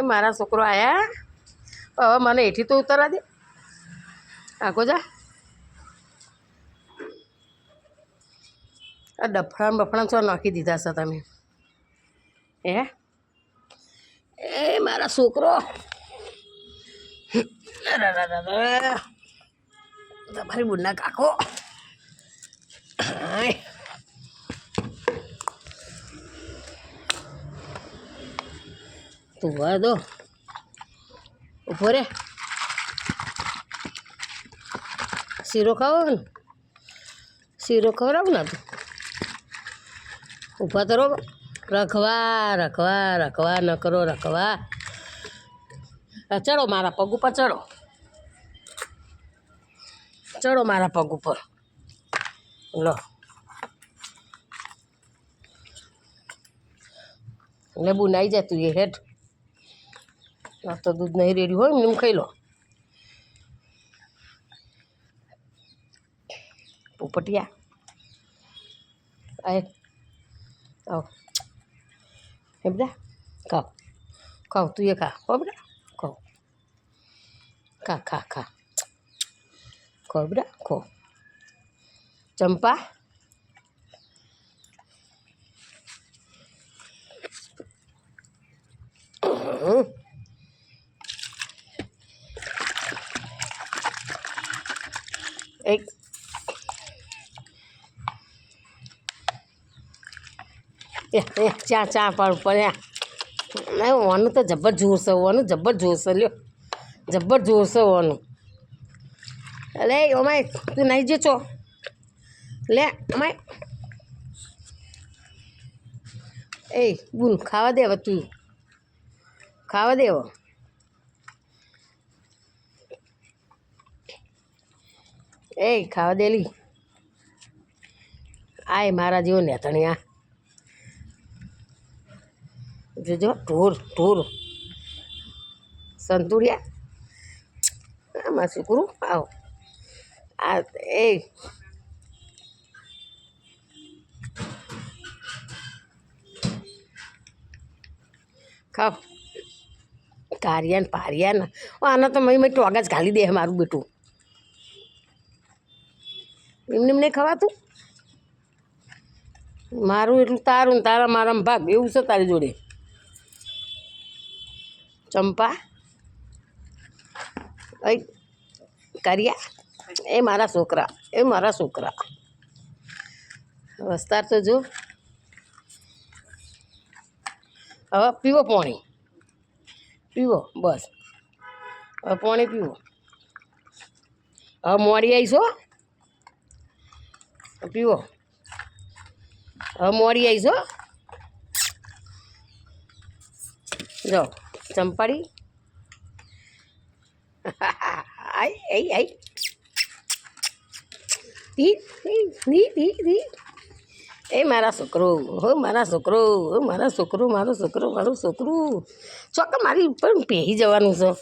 મારા છોકરો આયા હવે મને એથી તો ઉતરવા દે આગો જા આ ડફણા બફણા છો નાખી દીધા છે તમે એ મારા છોકરો તમારી બુના કાકો તું વા દો ઉભો રે શીરો ખાવો ને શીરો ખવડાવ ને તું ઊભા તો રહો રખવા રખવા રખવા ન કરો રખવા ચડો મારા પગ ઉપર ચડો મારા પગ ઉપર લો લેબુ નાઈ જાય તું એ હેઠ આ તો દૂધ નહીં રેડી હોય એમ ખાઈ લો પોપટિયા આવ હે બેટા ખાઓ ખાઓ તું એ ખા હો બેટા ખાઓ ખા ખા ખા ખો બેટા ખો ચંપા એક ચા પડ્યા નહીં ઓનું તો જબ્બર જોરશે ઓનું જબ્બર જોરશે લ્યો જબ્બર જોરશે ઓનું અલે ઓમાય તું નહીં જે ચો લે અમાય એ બુન ખાવા દે હવે તું ખાવા દે હવે એ ખાવા દે લી આય મારા જેવો નેતણિયા જોજો ઢોર સંતુડિયા આમાં શું કરું આવો આ એ ખાવ કારિયાને પારિયાને આના તો મેં ટોગા જ ઘાલી દે મારું બેટું એમને નહીં ખવાતું મારું એટલું તારું ને તારા મારામાં ભાગ એવું છે તારી જોડે ચંપા અય કારિયા એ મારા છોકરા વસ્તાર તો જો હવે પીવો પાણી પીવો બસ હવે પાણી પીવો હવે મોડી આવીશો પીવો હવે મોડી આવીશો જાઓ ચંપાડી આઈ એ મારા છોકરો મારો છોકરો ચોક્કસ મારી પણ પહેરી જવાનું છે